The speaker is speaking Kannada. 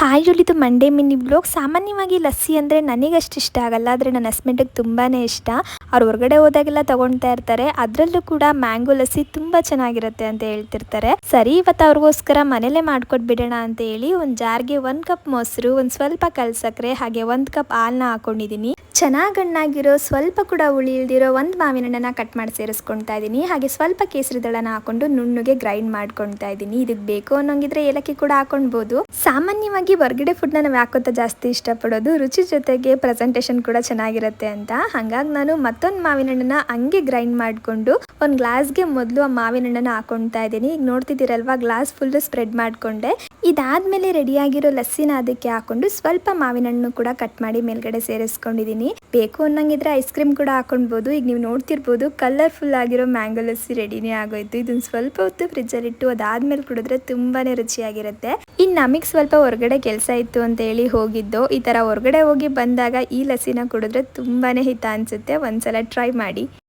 ಹಾಯ್ ಇದು ಮಂಡೇ ಮಿನಿ ಬ್ಲಾಗ್. ಸಾಮಾನ್ಯವಾಗಿ ಲಸ್ಸಿ ಅಂದರೆ ನನಗಷ್ಟು ಇಷ್ಟ ಆಗಲ್ಲ, ಆದರೆ ನನ್ನ ಹಸ್ಬೆಂಡಿಗೆ ತುಂಬಾ ಇಷ್ಟ. ಅವ್ರು ಹೊರಗಡೆ ಹೋದಾಗೆಲ್ಲ ತಗೊಳ್ತಾ ಇರ್ತಾರೆ. ಅದರಲ್ಲೂ ಕೂಡ ಮ್ಯಾಂಗೋ ಲಸ್ಸಿ ತುಂಬ ಚೆನ್ನಾಗಿರುತ್ತೆ ಅಂತ ಹೇಳ್ತಿರ್ತಾರೆ. ಸರಿ, ಇವತ್ತು ಅವ್ರಿಗೋಸ್ಕರ ಮನೇಲೆ ಮಾಡ್ಕೊಟ್ಬಿಡೋಣ ಅಂತ ಹೇಳಿ ಒಂದು ಜಾರ್ಗೆ 1 ಕಪ್ ಮೊಸರು, ಒಂದು ಸ್ವಲ್ಪ ಕಲ್ಸಕ್ರೆ, ಹಾಗೆ 1 ಕಪ್ ಹಾಲನ್ನ ಹಾಕೊಂಡಿದ್ದೀನಿ. ಚೆನ್ನಾಗಿ ಹಣ್ಣಾಗಿರೋ, ಸ್ವಲ್ಪ ಕೂಡ ಹುಳಿ ಇಲ್ದಿರೋ ಒಂದು ಮಾವಿನ ಹಣ್ಣನ್ನ ಕಟ್ ಮಾಡಿ ಸೇರಿಸ್ಕೊಳ್ತಾ ಇದ್ದೀನಿ. ಹಾಗೆ ಸ್ವಲ್ಪ ಕೇಸರಿ ದಳನ ಹಾಕೊಂಡು ನುಣ್ಣಗೆ ಗ್ರೈಂಡ್ ಮಾಡ್ಕೊಳ್ತಾ ಇದ್ದೀನಿ. ಇದಕ್ಕೆ ಬೇಕು ಅನ್ನೋಂಗಿದ್ರೆ ಏಲಕ್ಕಿ ಕೂಡ ಹಾಕೊಳ್ಬೋದು. ಸಾಮಾನ್ಯವಾಗಿ ಹೊರಗಡೆ ಫುಡ್ನ ನಾವು ಯಾಕೋತ ಜಾಸ್ತಿ ಇಷ್ಟಪಡೋದು, ರುಚಿ ಜೊತೆಗೆ ಪ್ರೆಸೆಂಟೇಷನ್ ಕೂಡ ಚೆನ್ನಾಗಿರುತ್ತೆ ಅಂತ. ಹಾಗಾಗಿ ನಾನು ಮತ್ತೊಂದು ಮಾವಿನ ಹಣ್ಣನ್ನ ಹಂಗೆ ಗ್ರೈಂಡ್ ಮಾಡಿಕೊಂಡು ಒಂದು ಗ್ಲಾಸ್ಗೆ ಮೊದಲು ಆ ಮಾವಿನ ಹಣ್ಣನ್ನ ಹಾಕೊಳ್ತಾ ಇದ್ದೀನಿ. ಈಗ ನೋಡ್ತಿದ್ದೀರಲ್ವಾ, ಗ್ಲಾಸ್ ಫುಲ್ ಸ್ಪ್ರೆಡ್ ಮಾಡಿಕೊಂಡೆ. ಇದಾದ್ಮೇಲೆ ರೆಡಿಯಾಗಿರೋ ಲಸ್ಸಿನ ಅದಕ್ಕೆ ಹಾಕೊಂಡು ಸ್ವಲ್ಪ ಮಾವಿನ ಹಣ್ಣು ಕೂಡ ಕಟ್ ಮಾಡಿ ಮೇಲ್ಗಡೆ ಸೇರಿಸ್ಕೊಂಡಿದ್ದೀನಿ. ಬೇಕು ಅನ್ನಂಗಿದ್ರೆ ಐಸ್ ಕ್ರೀಮ್ ಕೂಡ ಹಾಕೊಳ್ಬೋದು. ಈಗ ನೀವು ನೋಡ್ತಿರ್ಬೋದು, ಕಲರ್ಫುಲ್ ಆಗಿರೋ ಮ್ಯಾಂಗೋ ಲಸ್ಸಿ ರೆಡಿನೇ ಆಗೋಯ್ತು. ಇದನ್ನ ಸ್ವಲ್ಪ ಹೊತ್ತು ಫ್ರಿಜ್ಜಲ್ಲಿ ಇಟ್ಟು ಅದಾದ್ಮೇಲೆ ಕುಡಿದ್ರೆ ತುಂಬಾನೇ ರುಚಿಯಾಗಿರುತ್ತೆ. ಇನ್ನು ನಮಗೆ ಸ್ವಲ್ಪ ಹೊರಗಡೆ ಕೆಲಸ ಇತ್ತು ಅಂತ ಹೇಳಿ ಹೋಗಿದ್ದು. ಈ ತರ ಹೊರಗಡೆ ಹೋಗಿ ಬಂದಾಗ ಈ ಲಸ್ಸಿನ ಕುಡಿದ್ರೆ ತುಂಬಾನೇ ಹಿತ ಅನ್ಸುತ್ತೆ. ಒಂದ್ಸಲ ಟ್ರೈ ಮಾಡಿ.